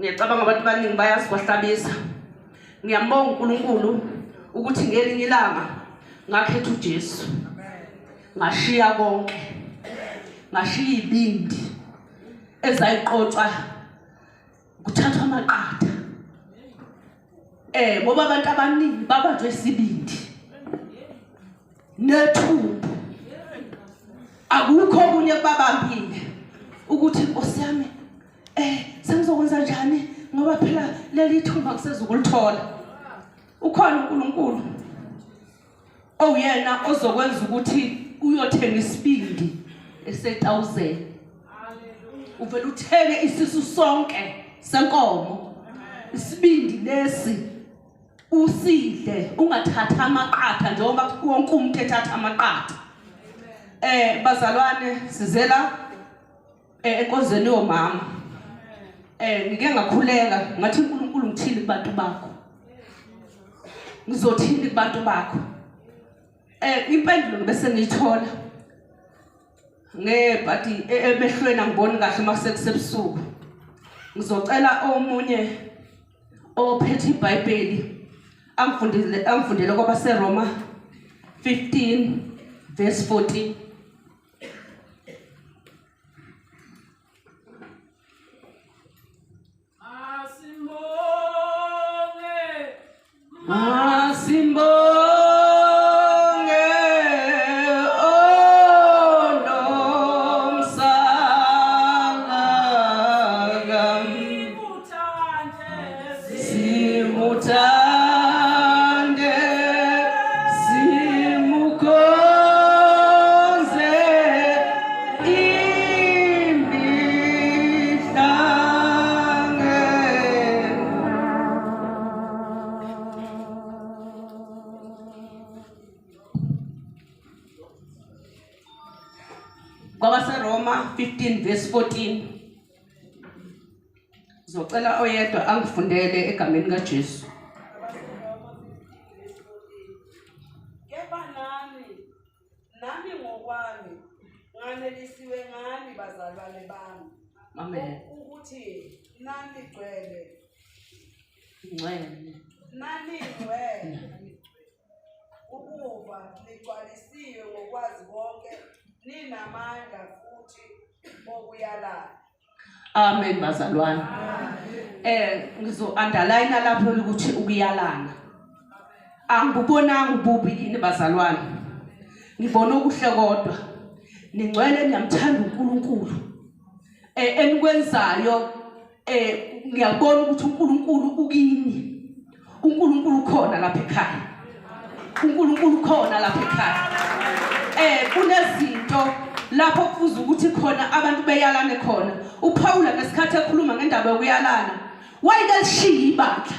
ngiyacabanga abantu abaningi bayasihlabisa. Ngiyambonga uNkulunkulu ukuthi ngelinye ilanga ngakhetha uJesu. Ngashiya konke. Ngashiya ibindi ezayiqotswa kuthathwa amaqatha. Ngoba abantu abaningi babanjwe isibindi. Nethumbu. Akukho kunye babambile ukuthi Nkosi yami sengizokwenza njani ngoba phela leli thumba kusezukulithola. Ukhona uNkulunkulu oyena ozokwenza ukuthi uyothenga isibindi ese1000. Uvela uthenge isisu sonke senkomo. Isibindi lesi usidle ungathatha amaqatha njengoba wonke umuntu ethatha amaqatha. Bazalwane sizela enkonzweni yomama. Ngike ngakhuleka ngathi uNkulunkulu ngithini kubantu bakho. Ngizothini kubantu bakho. Impendulo bese ngiyithola. Ngebhadi emehlweni angiboni kahle makusekusebusuku. Ngizocela omunye ophethe iBhayibheli angifundele kwaba seRoma 15 verse 14. Roma 15 verse 14. Zocela oyedwa angifundele egameni kaJesu. Kepha nami ngokwami nganelisiwe ngani bazalwane bami. Amen. Ukuthi nani gcwele. Nani gcwele. Ukuba ligcwalisiwe ngokwazi konke. Ninamandla futhi okuyalana. Amen bazalwane. Ngizo-underline lapho ukuthi ukuyalana. Angibonanga ububi yini bazalwane. Ngibona okuhle kodwa. Ningcwele niyamthanda uNkulunkulu. Enikwenzayo ngiyabona ukuthi uNkulunkulu ukini. uNkulunkulu khona lapha ekhaya. uNkulunkulu khona lapha ekhaya. Kunezinto lapho kufuza ukuthi khona abantu beyalane khona. uPaul ngesikhathi ekhuluma ngendaba yokuyalana wayekalishiya ibandla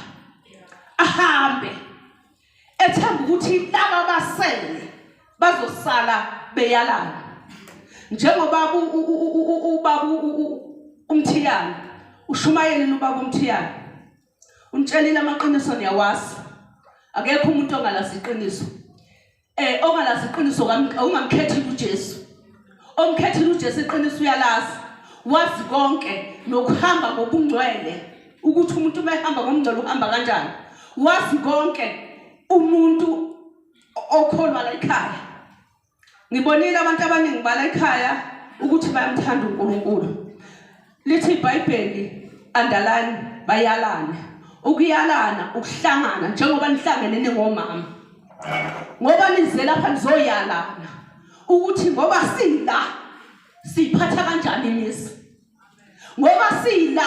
ahambe ethemba ukuthi laba basele bazosala beyalana. Njengoba ubaba uMthiyana uShumayeli ubaba uMthiyana untshelile amaqiniso niyawazi. Akekho umuntu ongalazi iqiniso. Ongalazi iqiniso ungamkhethile uJesu. Omkhethile uJesu iqiniso uyalazi. Wazi konke nokuhamba ngobungcwele ukuthi umuntu mehamba ngomngcwele uhamba kanjani. Wazi konke umuntu okholwa la ekhaya. Ngibonile abantu abaningi bala ekhaya ukuthi bayamthanda uNkulunkulu. Lithi iBhayibheli underline bayalana. Ukuyalana ukuhlangana njengoba nihlangene ningomama. Ngoba nize lapha nizoyalana ukuthi ngoba sila siphatha kanjani nisi. Ngoba sila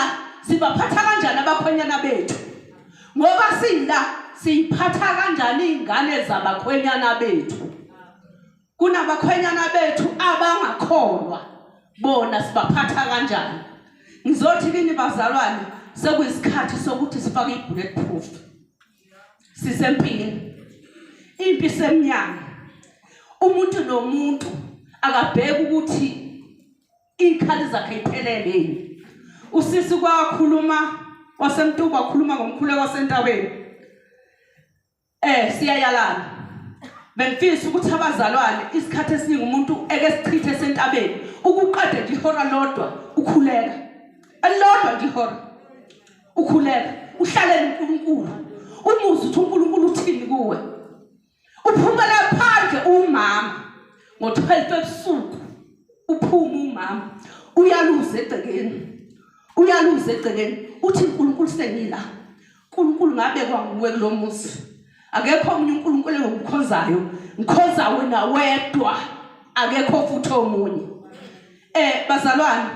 sibaphatha kanjani abakhwenyana bethu. Ngoba sila siphatha kanjani ingane zabakhwenyana bethu. Kunabakhwenyana bethu abangakholwa bona sibaphatha kanjani. Ngizothi kini bazalwane sekuyisikhathi sokuthi sifake ibulletproof. Sisempini. Impi semnyama. Umuntu nomuntu akabheka ukuthi ikhali zakhe iphelele yini. Usisi kwakhuluma wasemtuba wakhuluma ngomkhuleko wasentaweni. Siyayalana. Bengifisa ukuthi abazalwane isikhathi esiningi umuntu eke sichithe sentabeni ukuqede nje ihora lodwa ukhuleka. Elodwa nje ihora. ukhuleka uhlale noNkulunkulu umuzi uthi uNkulunkulu uthini kuwe uphumela phandle umama ngo-12 ebusuku uphuma umama uyaluza egcekeni uthi uNkulunkulu sengila uNkulunkulu ngabe kwanguwe kulomuzi akekho omunye uNkulunkulu engumkhonzayo ngikhonza wena wedwa akekho futhi omunye bazalwane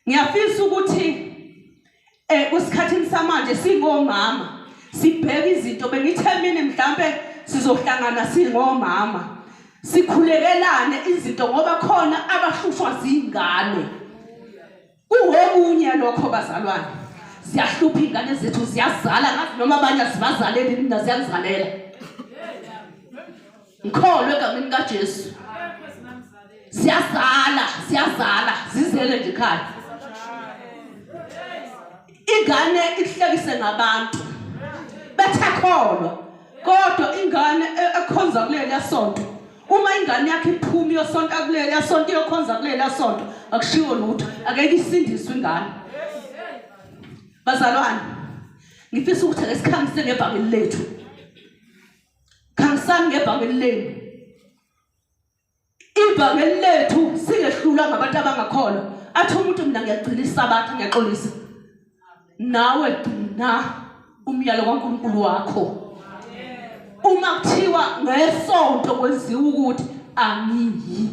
ngiyafisa ukuthi kusikhathini samanje singomama sibheka izinto bengithi mina mhlambe sizohlangana singomama sikhulekelane izinto ngoba khona abahlushwa zingane kuwokunye lokho bazalwane ziyahlupha ingane zethu ziyazala ngathi noma abanye asibazaleli mina ziyazalela ngikholwe egameni kaJesu siyazala zizele nje ekhaya ingane ihlekise ngabantu bethakholwa kodwa ingane ekhonza kuleli yasonto uma ingane yakhe iphuma iyosonto kuleli yasonto iyokhonza kuleli yasonto akushiwo lutho akeke isindiswe ingane bazalwane ngifisa ukuthi ake sikhangise ngebhangeli lethu khangisani ngebhangeli lenu ibhangeli lethu singehlulwa ngabantu abangakholwa athi umuntu mina ngiyagcina isabatha ngiyaxolisa nawe gcina umyalo kaNkulunkulu wakho uma kuthiwa ngesonto kwenziwa ukuthi angiyi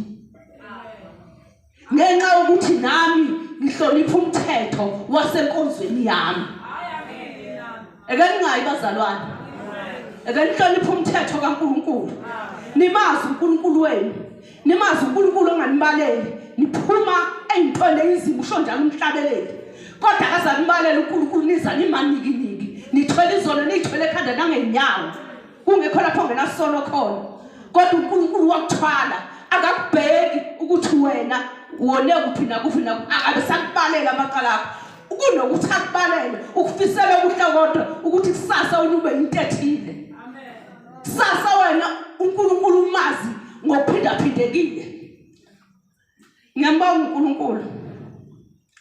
ngenxa yokuthi nami ngihlonipha umthetho wasenkonzweni yami ekeningayi bazalwane ekenihlonipha umthetho kaNkulunkulu nimazi uNkulunkulu wenu nimazi uNkulunkulu onganibaleli niphuma ey'ntweni izimo usho njalo umhlabeleli kodwa akazanibalela uNkulunkulu niza nimaniki nithwele izono niyithwele ekhanda nangenyawo kungekho lapho ngenasono khona kodwa uNkulunkulu wakuthwala akakubheki ukuthi wena wone kuphi akabe sakubalela amaqala akho kunokuthi akubalele ukufisela ukuhla kodwa ukuthi kusasa unube into ethile sasa wena uNkulunkulu umazi ngokuphindaphindekile ngiyambonga uNkulunkulu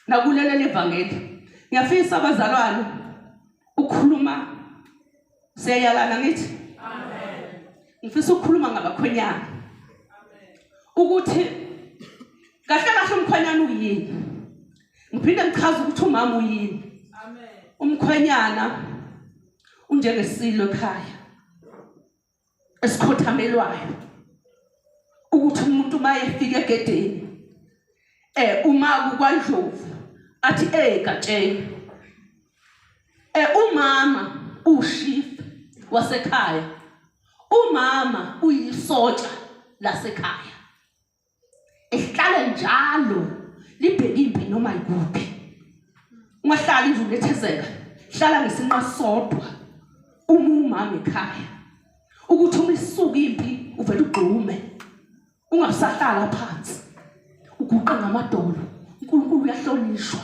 nakulelo evangeli ngiyafisa abazalwane ukukhuluma siyayalana ngithi amen ngifisa ukukhuluma ngabakhwenyana ukuthi kahle umkhwenyana uyini ngiphinde ngichaze ukuthi umama uyini amen umkhwenyana unjengesilo ekhaya esikhothamelwayo ukuthi umuntu mayefika egedeni uma kukwaNdlovu athi egatsheni umama ushifa wasekhaya umama uyisotsha lasekhaya ehlala njalo libheka impi noma ikuphi ungahlali nje unethezeka hlala ngesinqa sodwa umama ekhaya ukuthi uma isuka impi uvela ugqume ungasahlala phansi uguqa ngamadolo uNkulunkulu uyahlonishwa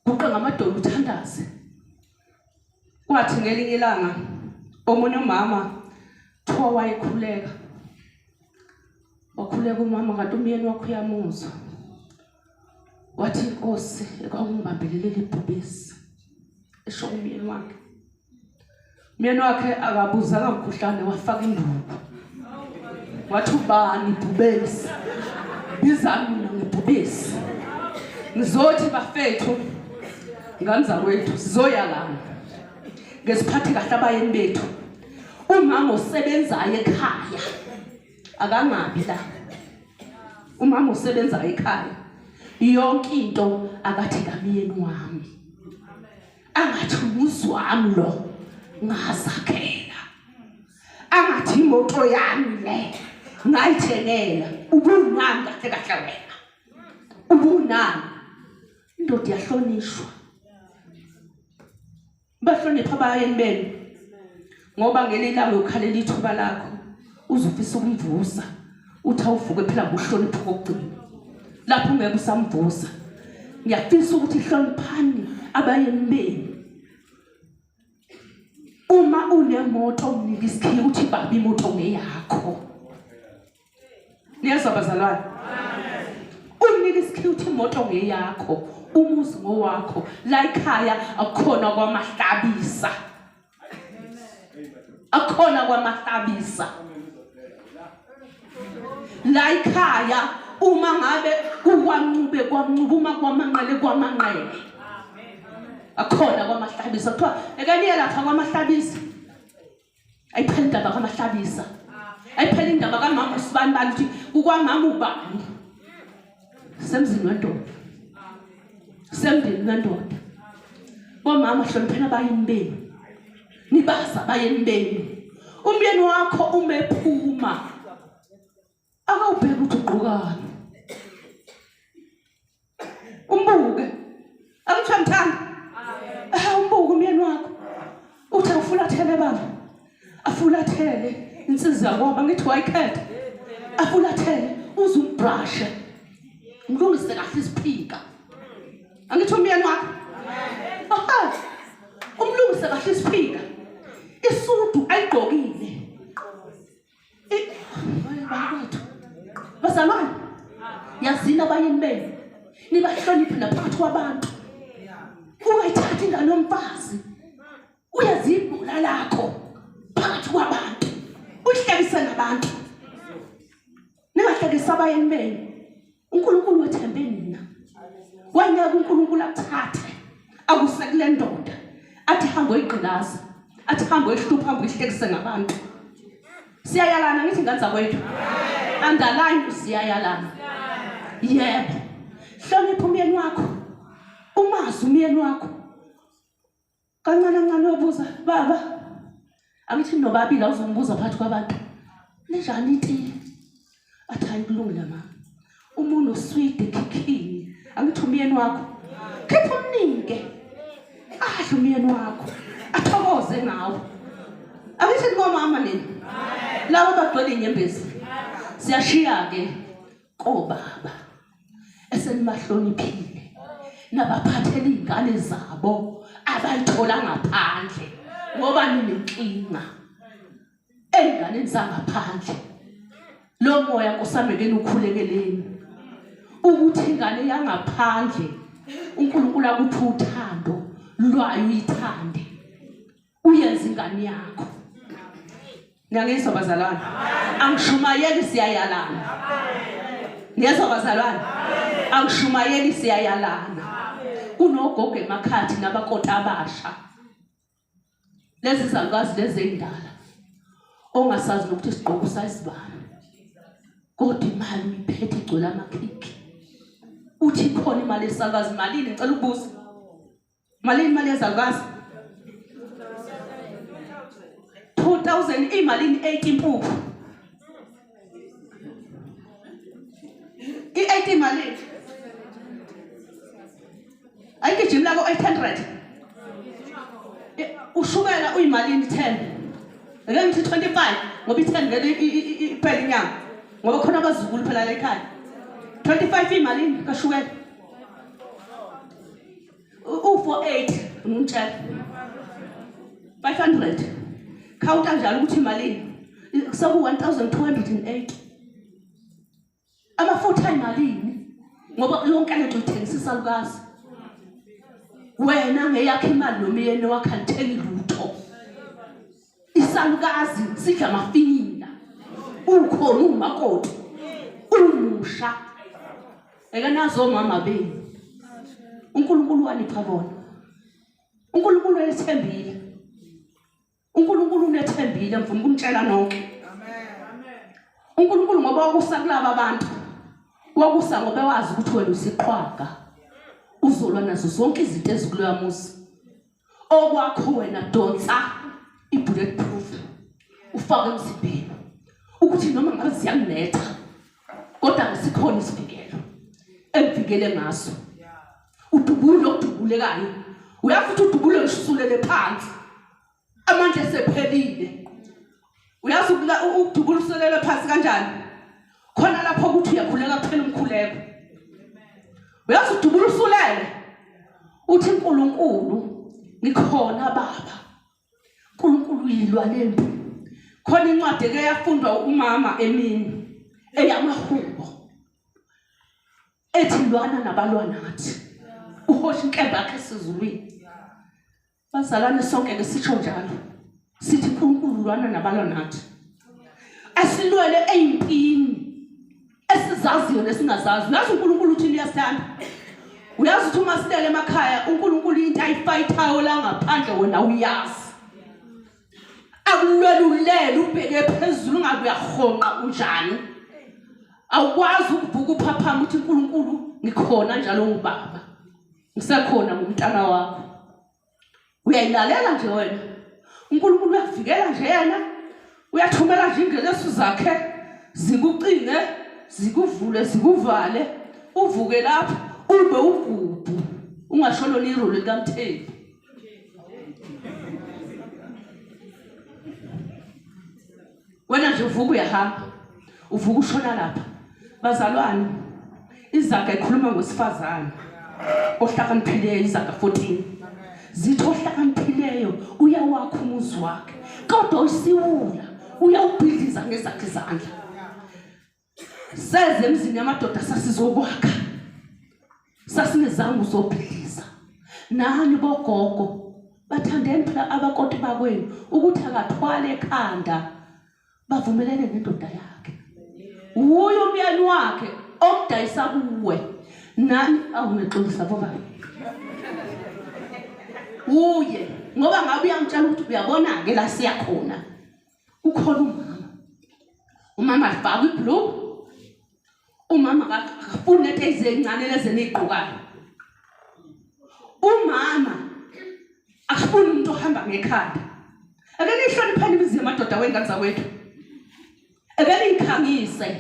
uguqa ngamadolo uthandaze kwathi ngelinye ilanga omunye umama thiwa wayekhuleka wakhuleka umama ngathi umyeni wakhe uyamuzwa wathi inkosi ekungibambelele ibhubesi esho umyeni wakhe akabuzanga umkhuhlane wafaka induku wathi ubani ibhubesi bizami mina ngebhubesi ngizothi bafethu nganza kwethu sizoyalana ngesiphathe kahle abayeni bethu umama osebenzayo ekhaya akangabi la umama osebenzayo ekhaya yonke into akathi kamyeni wami angathi umuzwami lo ngazakhela angathi imoto yami le ngayithengela ubunani kahle wena ubunani indoda yahlonishwa bahlonipha abayeni benu ngoba ngelilanga ukhalela ithuba lakho uzufisa ukumvusa uthi awuvuke phela ngohlonipha kokugcina lapho ungeke usamvusa ngiyafisa ukuthi hloniphani abayeni benu uma unemoto umnika isikhiye ukuthi baba imoto ngeyakho niyazwa bazalwane unika isikhiye ukuthi imoto ngeyakho umuzi ngowakho la ekhaya akukhona kwamahlabisa akukhona kwamahlabisa la ekhaya uma ngabe kuwanqube kwamnqube uma kwamanqele kwamanqele akukhona kwamahlabisa kuthiwa ekaniye lapha kwamahlabisa ayiphela indaba kwamahlabisa ayiphela indaba kamama usibani bani ukuthi kukwamama ubani semzini wendoda semndeni wendoda bomama hlonipheni abayeni benu nibaza abayeni benu umyeni wakho umephuma akawubheka ukuthi ugqokani umbuke amthamthanda umbuke umyeni wakho uthi awufulathele baba afulathele insizwa ngoba ngithi wayikhetha afulathele uzumbrushe mlungise kahle isiphika angithi umyeni wakho umlungise kahle isiphika isudu ayigqokile bazalwane yazini abayeni benu nibahloniphe naphakathi kwabantu ungayithathi ingane yomfazi uyazibula lakho phakathi kwabantu uhlekise nabantu ningahlekisa abayeni benu uNkulunkulu wethembe nina wanyaka uNkulunkulu akuthathe akusekule ndoda athi hambo oyigqilaza athi hambo ehlupha hambo ihlekise ngabantu siyayalana ngithi nganza kwethu underline siyayalana yebo hlonipha umyeni wakho umazi umyeni wakho kancane kancane ubuza baba angithi nobabili uzombuza phakathi kwabantu njani inti athi ayikulungile mama umuntu sweet ekikhini angithi umyeni wakho khipha umninke adle umyeni wakho athokoze ngawo angithi ngomama nini labo bagcwele inyembezi siyashiya ke kobaba esenibahloniphile nabaphathela izingane zabo abayithola ngaphandle ngoba ninenkinga engane zangaphandle lo moya kusamekeni ukhulekeleni ukuthi ingane yangaphandle uNkulunkulu akuthi uthando lwayo uyithande uyenza ingane yakho niyangizwa bazalwane angishumayeli siyayalana niyezwa bazalwane angishumayeli siyayalana kunogogo emakhathi nabakota abasha lezi zalukazi lezi endala ongasazi ukuthi sigqoko sayisibani kodwa imali uyiphethe igcwele amakhikhi uthi khona imali esalukazi malini ngicela ukubuza malini imali yezalukazi 2000 imalini 8 impuphu i8 imali ayigijimla ko 800 ushukela uyimalini 10 ake ngithi 25 ngoba i10 ngeke iphela inyanga ngoba khona abazukulu phela la ekhaya 25 imalini kashukela u48 ngumtshela 500 khawunta njalo ukuthi imalini kusaku 1208 amafutha imalini ngoba yonke lento uthengisisa lukazi wena ngeyakhe imali nomyeni wakhe alithengi lutho isalukazi sidla amafinyila ukhona umakoti umusha eke nazo mama beni uNkulunkulu wanipha bona uNkulunkulu uyethembile uNkulunkulu unethembile mfuna ukumtshela nonke uNkulunkulu ngoba wakusakulaba abantu wakusa ngoba wazi ukuthi wena usiqhwaga uzolwa nazo zonke izinto ezikuloya muzi okwakho wena donsa ibulletproof ufake emzimbeni ukuthi noma ngabe ziyanetha kodwa ngisikhona isivikelo emvikele ngaso udubule okudubulekayo uyafuthi udubule usulele phansi amandla esephelile uyazi ukudubula usulele phansi kanjani khona lapho ukuthi uyakhuleka kuphela umkhuleko uyazi udubula usulele uthi uNkulunkulu ngikhona baba uNkulunkulu yilwa lempi khona incwadi eke yafundwa umama emini eyamahubo ethi lwana nabalwa nathi uhosha inkemba yakhe esizulwini. Bazalwane sonke ke sitsho njalo. Sithi uNkulunkulu lwana nabalwa nathi. Asilwele empini esizaziyo nesingazazi. Uyazi uNkulunkulu uthini uyasithanda. Uyazi ukuthi uma silele emakhaya uNkulunkulu into ayifayithayo la ngaphandle wena uyazi. Akulwelulele ubheke phezulu ngabe uyahonqa unjani. Awukwazi ukuvuka uphaphama uthi uNkulunkulu ngikhona njalo ngubaba. Ngisekhona ngumntana wakho. Uyayilalela nje wena. uNkulunkulu uyavikela nje yena. Uyathumela nje ingelezo zakhe zikucinge, zikuvule, zikuvale, uvuke lapha ube ugubu. Ungasholo niro likaMthembu. Wena nje uvuka uyahamba. Uvuka ushona lapha. Bazalwane, izaga ikhuluma ngosifazane ohlakaniphileyo, izaga 14. Zitho ohlakaniphileyo uyawakha umuzi wakhe. Kodwa usiwula uyawubhidliza ngezakhe izandla. Seze emzini yamadoda sasizokwakha. Sasingezange uzobhidliza. Nani bogogo bathandeni phela abakoti bakwenu ukuthi akathwale ekhanda. Bavumelene nendoda yakhe. Uyo umyeni wakhe okudayisa kuwe. Nani awungexolisa baba. Uye ngoba ngabe uyangitshela ukuthi uyabona ke la siya khona. Ukhona umama. Umama afaka iblue. Umama akafuni lethe izincane lezi nezigqokayo. Umama akafuni umuntu ohamba ngekhanda. Ake nihloniphane imizi yamadoda wengane zawethu. Ake nikhangise.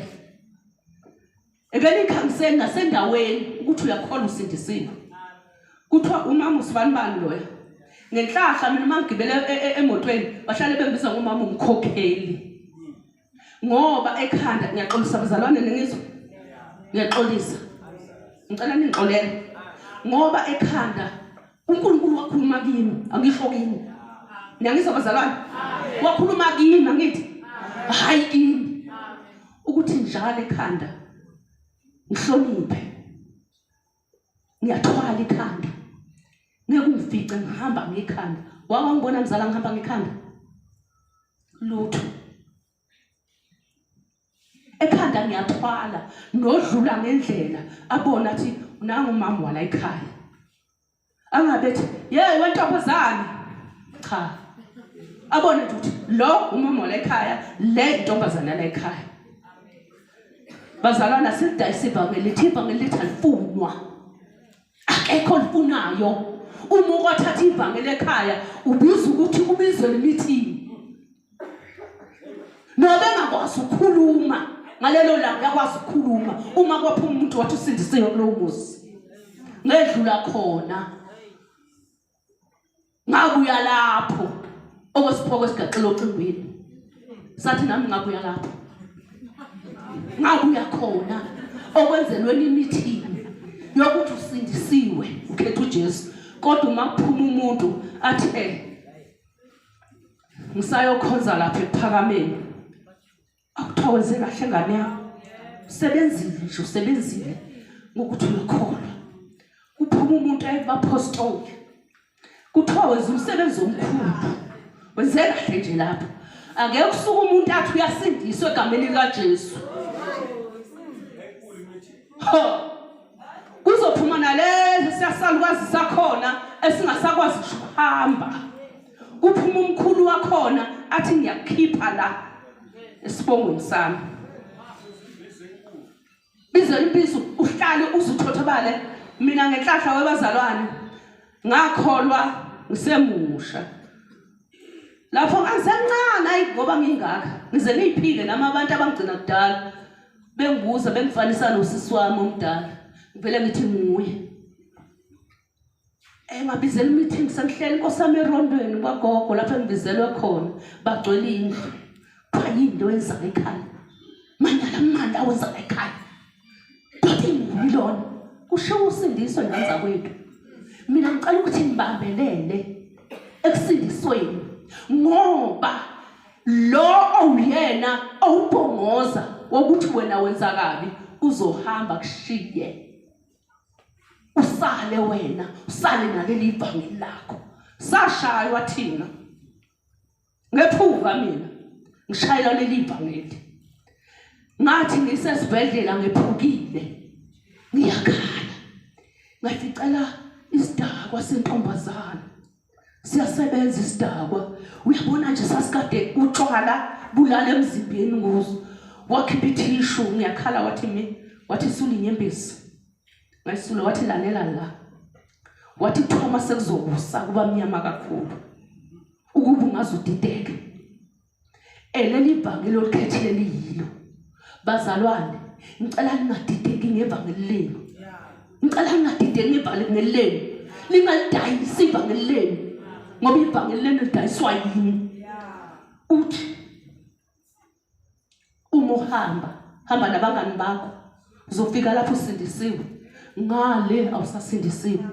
Ake nikhangiseni nasendaweni ukuthi uyakholwa usindisiwe. Kuthiwa umama usibanibani loya. Ngenhlahla mina mangigibele emotweni bahlale bembiza ngomama umkhokheli. Ngoba ekhanda ngiyaxolisa bazalwane ningizwa. Ngiyaxolisa. Ngicela ningixolele. Ngoba ekhanda uNkulunkulu wakhuluma kimi, angisho kimi. Niyangizwa bazalwane? Wakhuluma kimi angithi hayi kimi. Ukuthi njalo ekhanda ngihloniphe. Ngiyathwala ikhanda. Ngeke ungifice ngihamba ngekhanda. Wawangibona mzala ngihamba ngekhanda? Lutho. Ekhanda ngiyathwala nodlula ngendlela abona athi nangu umama wala ekhaya. Angabethi yey wentombazane. Cha. Abone ukuthi lo umama wala ekhaya, le intombazane la ekhaya. Bazalwana sidayisa ivangeli, ivangeli lithi alifunwa. Akekho lifunayo. Uma ukuthatha ivangeli ekhaya ubiza ukuthi ubizwe lemeeting. Nobe ngakwazi ukukhuluma ngalelo langa yakwazi ukukhuluma uma kwaphuma umuntu wathi usindisiwe kulowo muzi. Ngedlula khona. Ngabuya lapho okwesiphoko sigaxela ocingweni. Sathi nami ngabuya lapho. Ngabuya khona okwenzelweni imeeting yokuthi usindisiwe ukhetha uJesu. Kodwa uma kuphuma umuntu athi ngisayokhonza lapha ephakameni. Akuthiwa wenze kahle ngane yakho. Usebenzile nje usebenzile ngokuthi uyakholwa. Kuphuma umuntu ayibapostoli. Kuthiwa wenza umsebenzi omkhulu. Wenze kahle nje lapha. Angeke kusuka umuntu athi uyasindiswa egameni likaJesu. Kuzophuma nalezi siyasalukwazi sakhona esingasakwazi ukuhamba. Kuphuma umkhulu wakhona athi ngiyakhipha la esibongweni sami. Bizo impiso uhlale uzuthothobale. Mina ngenhlahla webazalwane ngakholwa ngisemusha. Lapho ngisencane hayi ngoba ngingaka. Ngize niyiphike nami abantu abangigcina kudala bengibuza bengifanisa nosisi wami omdala. Ngivele ngithi nguye. Ngabizela meeting sangihleli nkosami erondweni kwagogo lapho engibizelwe khona. Bagcwele indlu. Into wenza ekhaya. Manyala manda wenza ekhaya. Bathi ngilona. Kusho usindiswa ngenza kwethu. Mina ngicela ukuthi ngibambelele ekusindisweni ngoba lo oyena awubongoza wokuthi wena wenza kabi uzohamba kushiye. usale wena usale naleli ivangeli lakho sashaywa thina ngephuka mina ngishayela leli ivangeli ngathi ngisesibhedlela ngephukile ngiyakhala ngaficela isidakwa sentombazana siyasebenza isidakwa uyabona nje sasikade utshwala bulala emzimbeni nguzo wakhipha ithishu ngiyakhala wathi suli inyembezi ngayisula wathi lalela la wathi thoma sekuzokusa kuba mnyama kakhulu ukuba ungazudideke leli ivangeli olikhethile liyilo bazalwane ngicela ningadideki ngevangeli lenu ngicela ningadideki ngevangeli lenu lingalidayisi ivangeli lenu ngoba ivangeli lenu lidayiswa yini uthi umuhamba hamba nabangani bakho uzofika lapho usindisiwe ngale awusasindisiwe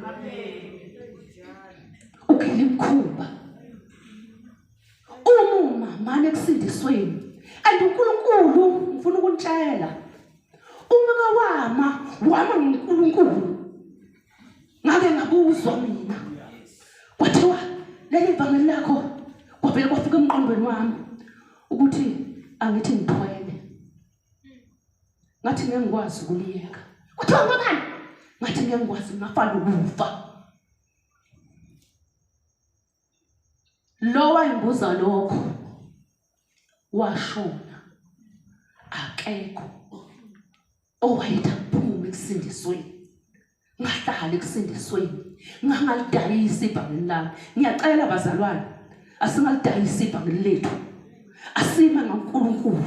ukhile imkhuba umuma manje kusindisweni uNkulunkulu ngifuna ukuntshela wama nguNkulunkulu ngake ngabuzwa mina kwathiwa leli ivangeli lakho kwavele kwafika emqondweni wami ukuthi angithi ngithwele ngathi ngengikwazi ukuliyeka kuthiwa ngobani ngathi ngengikwazi ngafana ukufa lo wayimbuza lokho washona akekho owayetha kuphume kusindisweni ngahlala kusindisweni ngangalidayisa ivangeli lami ngiyacela bazalwane asingalidayisa ivangeli lethu asima ngoNkulunkulu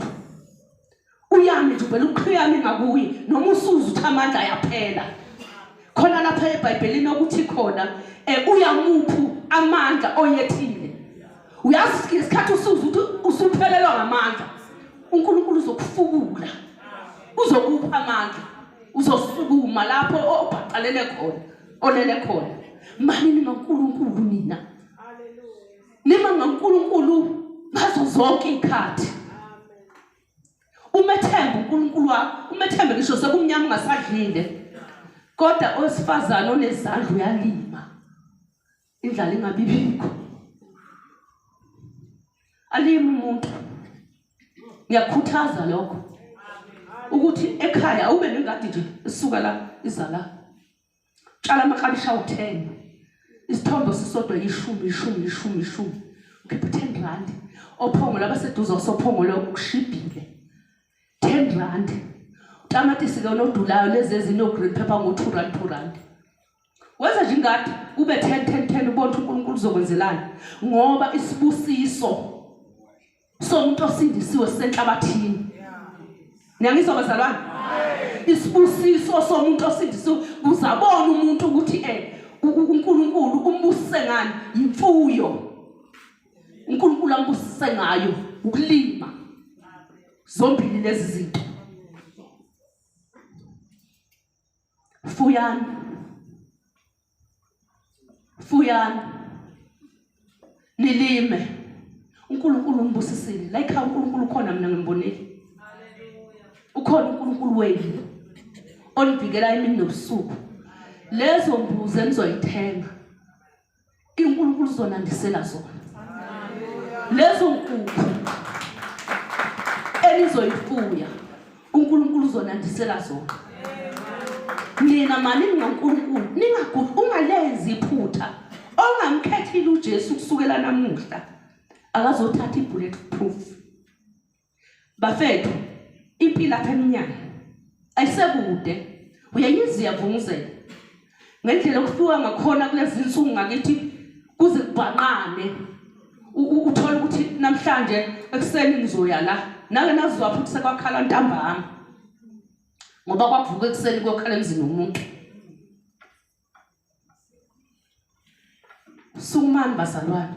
uyami nje vele uqhiyami ngakuye noma usuza uthi amandla ayaphela khona lapha eBhayibhelini ukuthi khona uyamuphu amandla oyethile uyazi isikhathi usuza uthi usuphelelwa ngamandla uNkulunkulu uzokufukula uzokupha amandla uzosukuma lapho obhaqalele khona olele khona manje ngoNkulunkulu nina nima ngoNkulunkulu ngazo zonke ikhathi umethemba uNkulunkulu wakho umethembe ngisho sekumnyama ngasadlile kodwa owesifazane onezandla uyalima indlala ingabibikho alimi umuntu ngiyakhuthaza lokho ukuthi ekhaya ube nengadi nje isuka la izala tshala amaklabisha u10 isithombo sisodwa ishumi ukhipha 10 rand ophongo labaseduze osophongo lokushibhile 10 rand tamatisi ke onodulayo lezi ezino green pepper ngo2 rand wenza nje ingadi kube 10 ubona uNkulunkulu uzokwenzelana ngoba isibusiso somuntu osindisiwe senhlabathini niyangizwa bazalwane isibusiso somuntu osindisiwe uzabona umuntu ukuthi uNkulunkulu umbusise ngani imfuyo uNkulunkulu ambusise ngayo ukulima zombili lezi zinto fuyani nilime uNkulunkulu umbusisile la ekhaya uNkulunkulu khona mina ngimbonile ukhona uNkulunkulu wenu onivikela imini nobusuku lezo mbuzi enizoyithenga uNkulunkulu uzonandisela zona lezo nkukhu enizoyifuya uNkulunkulu uzonandisela zona nina mani ngoNkulunkulu ungalenzi iphutha ongamkhethile uJesu kusukela namuhla akazothatha ibulletproof bafethu impilo apha eminyaka ayisekude uyayizwa yavunguzela ngendlela okufiwa ngakhona kulezi insuku ngakithi kuze kubhaqane uthola ukuthi namhlanje ekseni ngizoya la nake nazizwa futhi sekwakhala ntambama ngoba kwakuvuka ekseni kokhala emzini womuntu sukumani bazalwane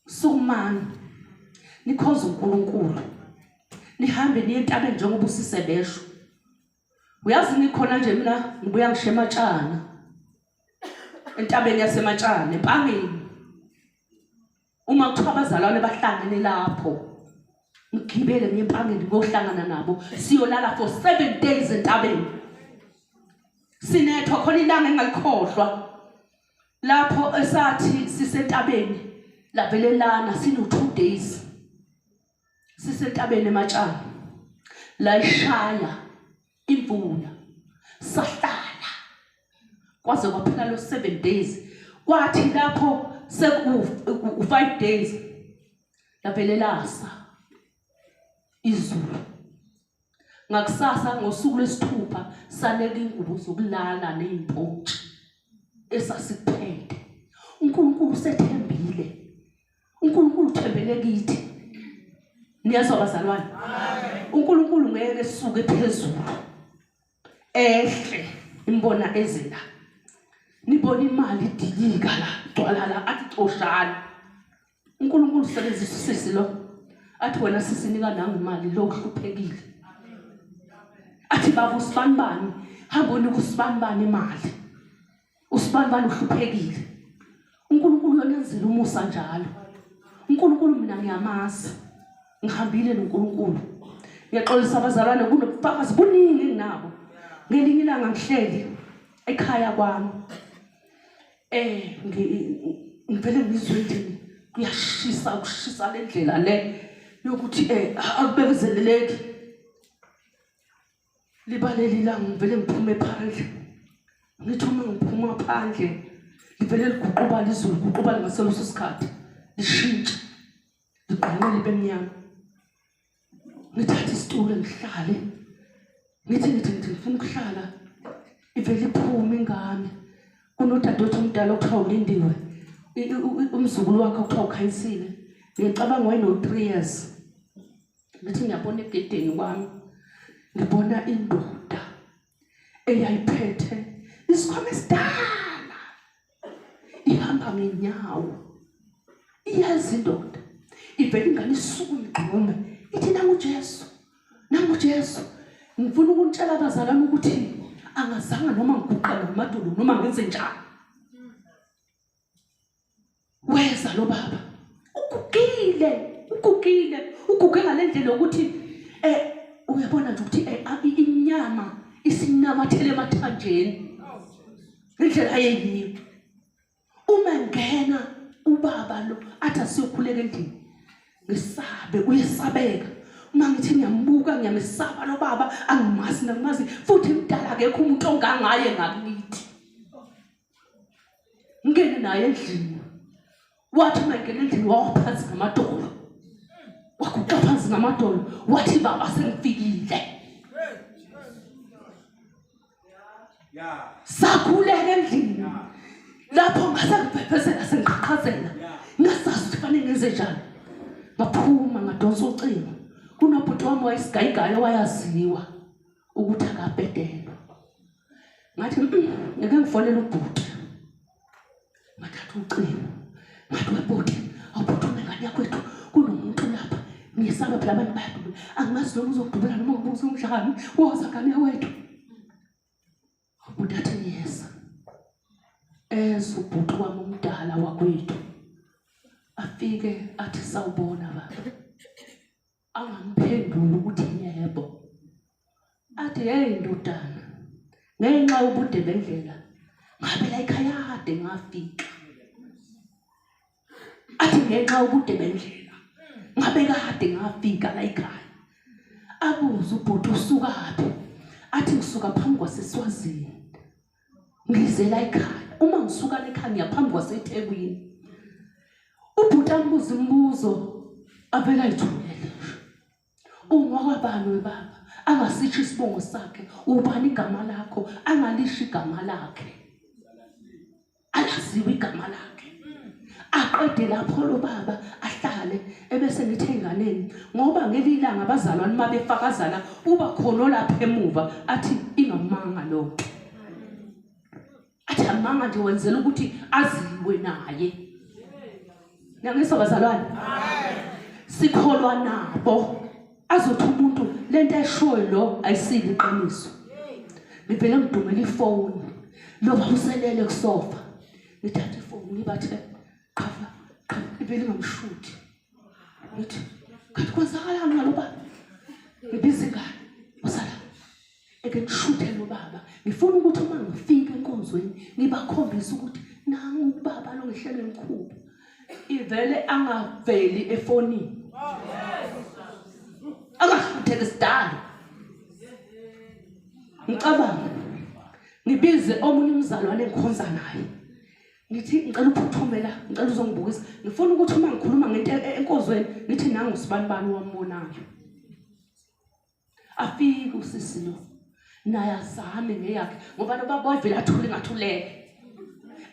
sukumani nikhoza uNkulunkulu nihambe niye entabeni njengoba usisebesho uyazi nikhona nje mina ngibuya ngishematshana entabeni yasematshana empangeni uma kuthiwa abazalwane bahlangene lapho ngigibele ngempangeni ngohlangana nabo siyolala for 7 days entabeni sinethwa khona ilanga engalikhohlwa lapho esathi sisentabeni lavelelana sino 2 days sisentabeni ematshana la ishaya imvula sahlala kwaze kwaphela lo 7 days kwathi lapho seku 5 days lavelelasa izulu ngakusasa ngosuku lwesithupha sanele ingubo zokulala nezimpotshi esasiphethe uNkulunkulu sethembile uNkulunkulu uthembele kithi niyazwa bazalwane uNkulunkulu ngeke esuke phezulu ehle imbona ezela nibona imali idilika la gcwala la athi xoshana uNkulunkulu usebenzisa sisi lo athi wena sisinika nangu imali lo uhluphekile athi baba usibanibani hamba unika usibanibani imali usibanibani uhluphekile uNkulunkulu uyonenzela umusa njalo uNkulunkulu mina ngiyamazi ngihambile noNkulunkulu ngiyaxolisa abazalwane kunobufakazi buningi nginabo ngelinye ilanga ngihleli ekhaya kwami ngivele ngizwe endlini kuyashisa ukushisa lendlela le yokuthi akubekezeleleki libaleli ilanga ngivele ngiphume phandle ngithi uma ngiphuma phandle livele liguquba izulu guquba ngaseloso sikhathi lishintsha liqhaqhe libe mnyama ngithatha isitulo ngihlale ngithi ngifuna ukuhlala ivele iphume ingane kunodadewethu omdala okuthiwa ulindiwe umzukulu wakhe okuthiwa ukhayisile ngicabanga wayeno 3 years ngithi ngiyabona egedeni kwami ngibona indoda eyayiphethe isikhwama esidala ihamba ngenyawo iyazi indoda ivele ingane isuku igqume ithi nangu Jesu ngifuna ukuntshela abazalwane ukuthi angazanga noma ngiguqela ngamadolo noma ngenze njani weza lo baba uguge ngalendlela ukuthi uyabona nje ukuthi inyama isinamathele emathanjeni indlela yeyiyo uma ngena ubaba lo athi asiyokhuleka endlini ngisabe uyesabeka uma ngithi ngiyambuka ngiyamesaba lo baba angimazi futhi mdala akekho umuntu ongangaye ngakithi ngene naye endlini wathi mangena endlini waphansi ngamadolo waguqa phansi ngamadolo wathi baba sengifikile sakhuleka endlini lapho ngasangiphephezela sengiqhaqhazela ngasazi ukuthi fanele ngenze njani ngaphuma ngadonsa ucingo kunobhuti wami wayesigayigayo wayaziwa ukuthi akabhedelwa ngathi ngeke ngifonele ubhuti ngathatha ucingo ngathi webhuti awubhuti umngane yakwethu kunomuntu lapha ngiyisaba phela abantu bayadubula angimazi noma uzokudubula noma ngibuza umshani woza ngane wethu ubhuti athi yes ubhuti wami umdala wakwethu afike athi sawubona baba angamphendula ukuthi yebo athi hey ndodana ngenxa yobude bendlela ngabe la ekhaya kade ngafika athi ngenxa yobude bendlela ngabe kade ngafika la ekhaya abuza ubhuti usukaphi athi ngisuka phambi kwaseSwazini ngize la ekhaya uma ngisuka la ekhaya ngiyaphambi kwaseThekwini ubhuti ambuza imibuzo avela ayithulele ungokwabani webaba angasithi isibongo sakhe ubani igama lakho angalisho igama lakhe alaziwe igama lakhe aqede lapho lo baba ahlale ebese ngithi enganeni ngoba ngelilanga abazalwane mabefakazana uba khona lapha emuva athi ingamanga lo athi amanga nje wenzela ukuthi aziwe naye nangisa bazalwane sikholwa nabo azothi umuntu lento eshoyo lo ayisile iqiniso ngivele ngidumela ifoni lo babuselele kusofa ngithatha ifoni ngibathe qhafa ngivele ngamshuthi ngithi kanti kwenzakalani ngalo baba ngibiza ingane usala eke ngishuthe lo baba ngifuna ukuthi uma ngibakhombisa ukuthi nangu ubaba lo ngihlele ngikhulu ivele angaveli efonini akafutheke sidalo ngicabanga ngibize omunye umzalwane engikhonza naye ngithi ngicela uphuthumela ngicela uzongibukisa ngifuna ukuthi uma ngikhuluma ngento enkozweni ngithi nangu sibanibani wambonayo afike usisi lo naye azame ngeyakhe ngoba lo baba vele athule ngathuleke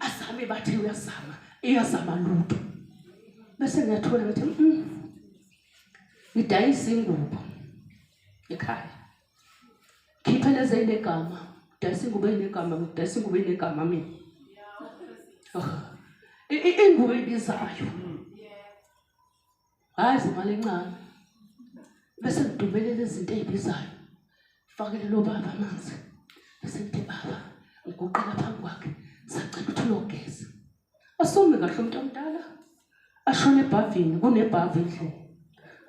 azame bathi uyazama iyazama lutho bese ngiyathola ngithi ngidayisa ingubo ekhaya khipha leze inegama dayisa ingubo enegama ngidayisa ingubo enegama mina ingubo ebizayo hayi imali encane bese ngidumele izinto ezibizayo fakele lo baba amanzi bese ngithi baba ngiguqela phambi kwakhe sacela ukuthi uyogeza asume kahle umuntu omdala ashone ebhavini kunebhavi endlini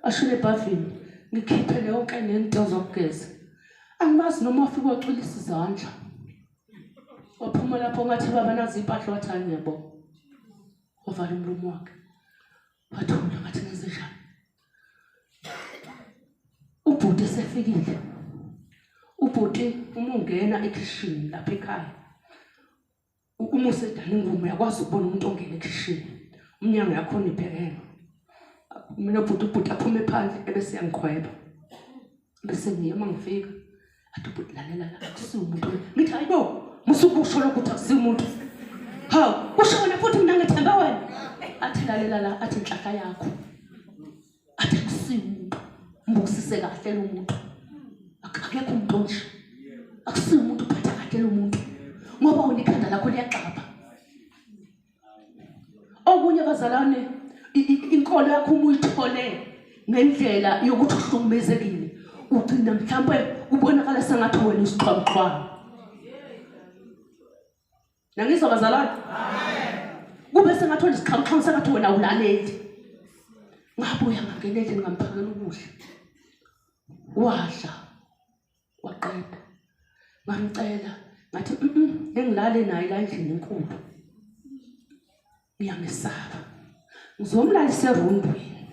ashone ebhavini ngikhiphele yonke nento zokugeza angimazi noma ufike wacwilisa izandla waphuma lapho ngathi baba nazi impahla wathani yabo wavala umlomo wakhe wathula ngathi ngenze njani ubhuti sefikile ubhuti uma ungena ekitchen lapha ekhaya uma usedana ingumo yakwazi ukubona umuntu ongena ekitchen umnyango yakhona iphekela mina ubhuti aphume phandle ebese yangikhweba bese ngiyema ngifika athi ubhuti lalela la akusiwo umuntu ngithi hayibo musukusho lokuthi akusiwo umuntu hawu kushona futhi mina ngithemba wena athi lalela la athi inhlahla yakho athi akusiwo umuntu mbukisise kahle lo muntu akekho umuntu nje akusiwo umuntu uphatha kahle lo muntu ngoba unikhanda lakho liyaxapha okunye bazalwane inkolo yakho uma uyithole ngendlela yokuthi uhlukumezekile ugcina mhlawumbe ubonakala sengathi wena isiqhwaqhwa nangizwa bazalwane kube sengathi wena isiqhwaqhwa sengathi wena ulaleli ngabuya ngangenele ngamphakela ukudla wadla waqeda ngamcela ngathi engilale naye la endlini enkulu ngiyamesaba ngizomlalisa erondweni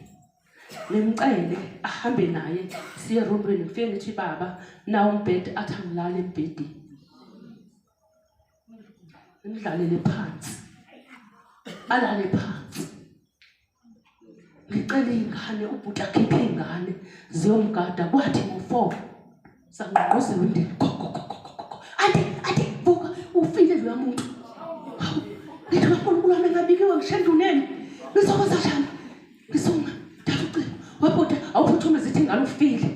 ngimcele ahambe naye siye erondweni ngifike ngithi baba nawo umbhede athi angilale embhedeni ngidlalele phansi alale phansi ngicela ingane ubhuti akhiphe ingane ziyomgada kwathi ngo4 sangqoze wendeni ade buka ufile lo muntu ngithi uNkulunkulu ngabikiwe ngishenduneni ngizokwenza njani ngisonga dafuqile wabhuti awuphuthume zithi ingane ufile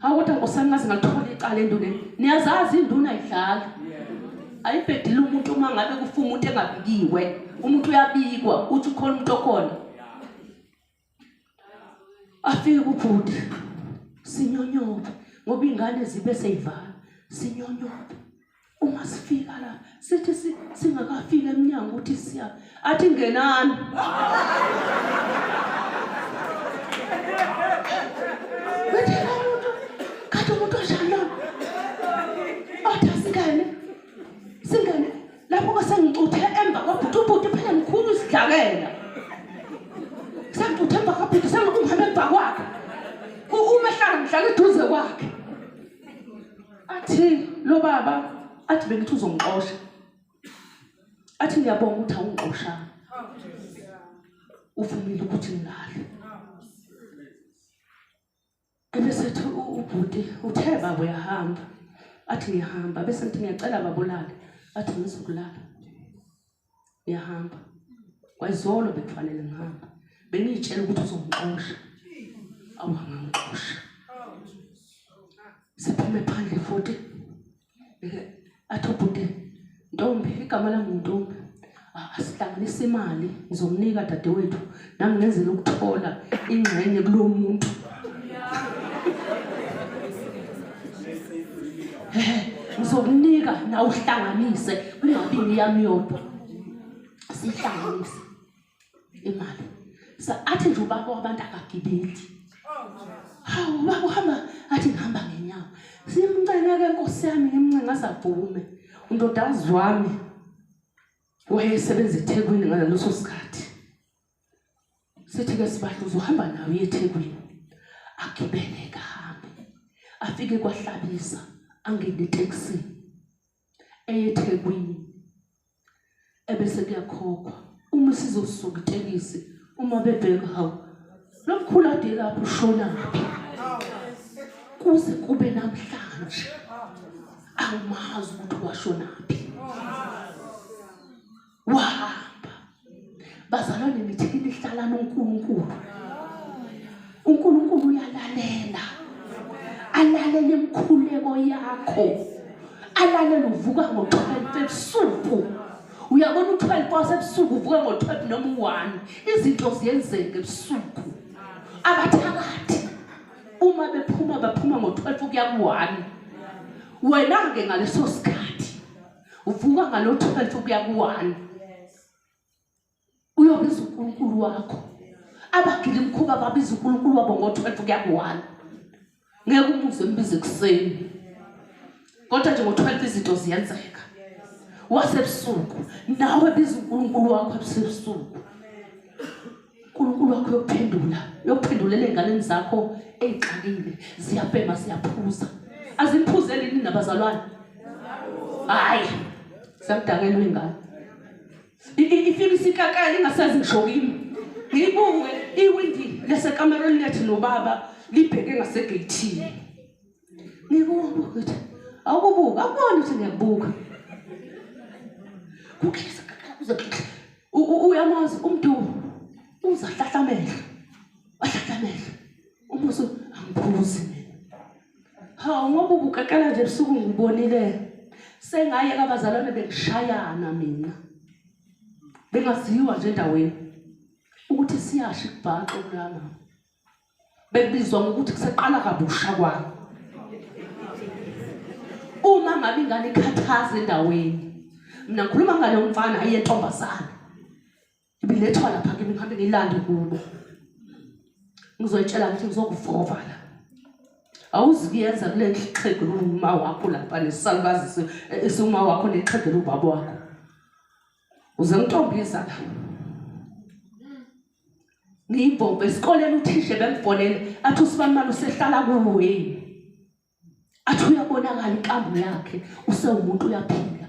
awuthi ngosani ngaze ngalithola icala enduneni niyazazi induna idlala ayibhedile umuntu uma ngabe kufa umuntu engabikiwe umuntu uyabikwa uthi ukhona umuntu okhona afike ubhuti sinyonyoba ngoba ingane zibe seyivala sinyonyoba uma sifika la sithi singakafika eminyango uthi siya athi ngenani wethela umuntu kade umuntu oshaya athi singene lapho kwasengicuthe emva kwabhuti phela mkhulu isidlakela sengicuthe emva kwabhuti sengihambe emva kwakhe umehlala ngihlala eduze kwakhe athi lo baba athi bengithi uzongixosha athi ngiyabonga ukuthi awungixoshanga uvumile ukuthi ngilale ebese ubhuti uthe baba uyahamba athi ngiyahamba bese ngithi ngiyacela babulala athi ngizokulala ngiyahamba kwayizolo bekufanele ngihamba bengiyitshela ukuthi uzongixosha awangangixosha siphume phandle futhi athi ubhuti ntombi igama lami ntombi asihlanganise imali ngizomnika dadewethu nami ngenzele ukuthola ingxenye kulo muntu ngizokunika na uhlanganise kungabi yami yodwa sihlanganise imali athi nje ubaba wabantu akagibeli hawu baba uhamba athi ngihamba ngenyawo simncane ke Nkosi yami ngimncenga savume undodazi wami wayesebenza eThekwini ngaleso sikhathi. Sithi ke sibahla uzohamba nawe eThekwini. Agibele kahambe. Afike kwaHlabisa angene itaxi. eThekwini ebese kuyakhokhwa uma sizosuka itekisi uma bebheka hawu lo mkhulu ade lapho ushona ngaphi kuze kube namhlanje awumazi ukuthi washona ngaphi wahamba bazalwane nithini ihlala noNkulunkulu uNkulunkulu uyalalela alalele imkhuleko yakho alalele uvuka ngo-12 ebusuku uyabona u-12 wasebusuku uvuka ngo-12 noma 1 izinto ziyenzeka ebusuku abathakathi uma bephuma baphuma ngo-12 ukuya ku-1 wena-ke ngaleso sikhathi uvuka ngalo-12 ukuya ku-1 uyobiza uNkulunkulu wakho abagili mkhuba babiza uNkulunkulu wabo ngo-12 ukuya ku-1 ngeke umuze mbize ekuseni kodwa nje ngo-12 izinto ziyenzeka wasebusuku nawe biza uNkulunkulu wakho ebusuku uNkulunkulu wakho uyokuphendulela ey'nganeni zakho ey'xakile ziyabhema ziyaphuza azimphuzeli nini nabazalwane hayi siyakudakela ingane ifika isikakala ingasazi ngisho kimi ngiyibuke iwindi lesekamereni lethu nobaba libheke ngasegeyithini ngikubuka ukuthi awukubuka akubona ukuthi ngiyakubuka kukhisa uyamazi umuntu uzahlahlamela wahlahlamela umuso angiphuzi hawu ngoba ubukakala nje ebusuku ngibonile sengaye kabazalwane bengishayana mina bengaziwa nje endaweni ukuthi siyasha ikubhaqa kulana bekubizwa ngokuthi kuseqala kabusha kwami uma ngabe ingane ikhathaza endaweni mina ngikhuluma ngale mfana ayentombazana ibilethwa lapha kimi ngihambe ngilande kubo ngizoyitshela ukuthi ngizokuvova la awuziyenza kule xhegelo uma wakho lapha nesalukazi esuma wakho nexhegelo ubaba wakho uze ngitombisa la ngiyibombe esikoleni uthishe bemfonele athi usibamani usehlala kuwe athi uyabonakala inkambo yakhe usewumuntu uyaphila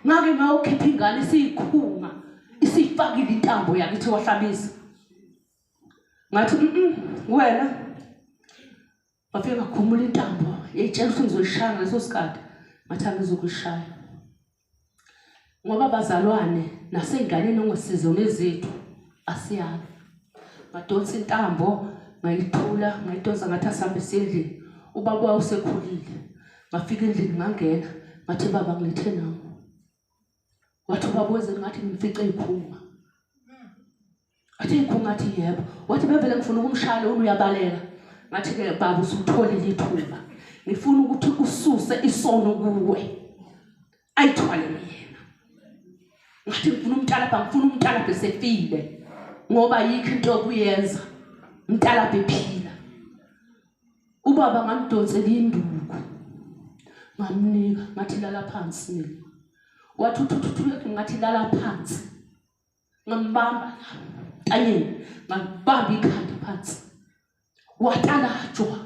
ngake ngawukhipha ingane isiyikhunga isifakile intambo yakhe ithi wahlabisa ngathi wena wafika ngakhumula intambo yayitshela ukuthi ngizoyishaya ngaleso sikhathi ngathi angizokuyishaya ngoba bazalwane nasey'nganeni ongesizoni zethu asiyazi ngadonsa intambo ngayithula ngayidonsa ngathi asambe sendlini ubaba usekhulile ngafika endlini ngangena ngathi baba ngilethe nawo wathi ubaba wenzeni ngathi ngifice ikhunga athi ikhunga athi yebo wathi bevele ngifuna ukumshaya uyabaleka ngathi ke baba usutholile ithuba ngifuna ukuthi ususe isono kuwe ayithwale yena ngathi ngifuna umntalapha ngifuna umntalapha esefile ngoba yikho into yokuyenza umntalapha ephila ubaba ngamdonsela induku ngamnika ngathi lala phansi mina wathi uthuthuthuleke ngathi lala phansi ngambamba ayeni ngambamba ikhanda phansi watalajwa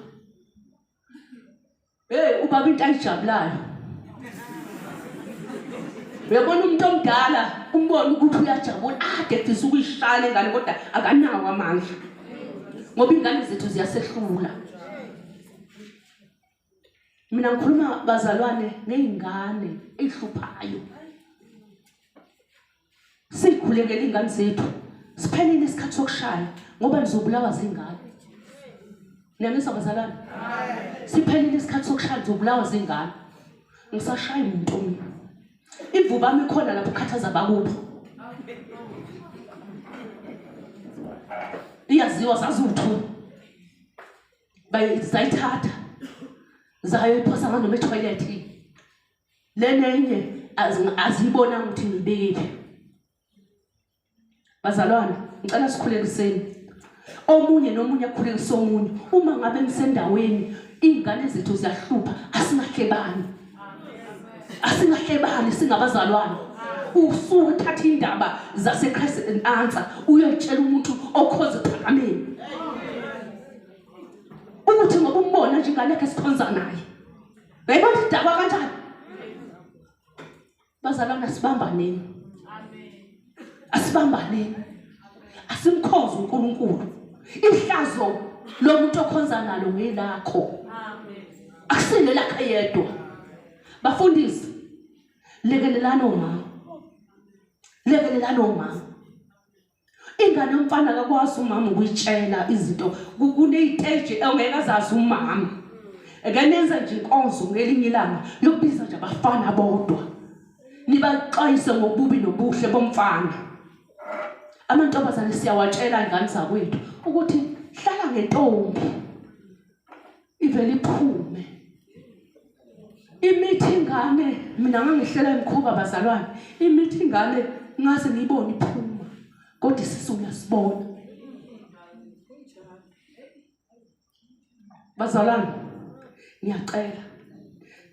ubaba into ayijabulayo uyabona umuntu omdala umbona ukuthi uyajabula ade efisa ukuyishaya ingane kodwa akanawo amandla ngoba ingane zethu ziyasehlula mina ngikhuluma bazalwane nezingane ezihluphayo sikhulekele ingane zethu siphelile isikhathi sokushaya ngoba nizobulawa zingane niyamisa bazalwane siphelile isikhathi sokushaya nizobulawa zingane ngisashaya umuntu imvubu ami khona lapho ukhathaza bakubo iyaziwa zazuthu bayizayithatha zayo iphosa nganoma etoilet lenenye azibona ukuthi ngibeke bazalwane ngicela sikhulekiseni omunye nomunye akhulekise omunye uma ngabe ngisendaweni ingane zethu ziyahlupha asingahlebani singabazalwane usuthatha indaba zaseChrist and answer uyotshela umuntu okhoza ephakameni ukuthi ngoba umbona nje ingane esikhonza naye bayibona idaba kanjani bazalwana sibambaneni asibambaneni asimkhoze uNkulunkulu ihlazo lomuntu okhonza nalo ngelakho akusile lakhe yedwa bafundisi lekelelana omama ingane yomfana akakwazi umama ukuyitshela izinto kuneyiteje ongekazazi umama ekenenza nje inkonzo ngelinye ilanga lokubiza nje abafana bodwa nibaxwayise ngobubi nobuhle bomfana amantombazane siyawatshela ingane zakwethu ukuthi hlala ngentombi ivele iphume imithi ingane mina ngangihlela imkhuba bazalwane imithi ingane ngase ngiyibone iphuma kodwa isisu ngiyasibona bazalwane ngiyacela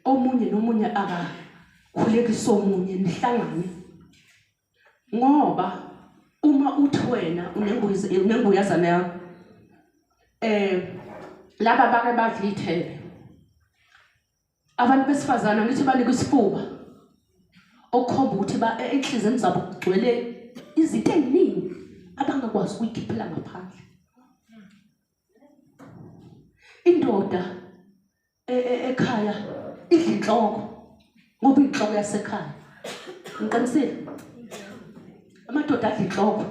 omunye nomunye akakhulekisa omunye nihlangane ngoba uma uthi wena unenguyazana yakho laba bake badlithele abantu besifazana ngithi banika isifuba okukhomba ukuthi enhlizweni zabo kugcwele izinto eziningi abangakwazi ukuyikhiphela ngaphandle indoda ekhaya idla inhloko ngoba inhloko yasekhaya ngiqinisile amadoda adla inhloko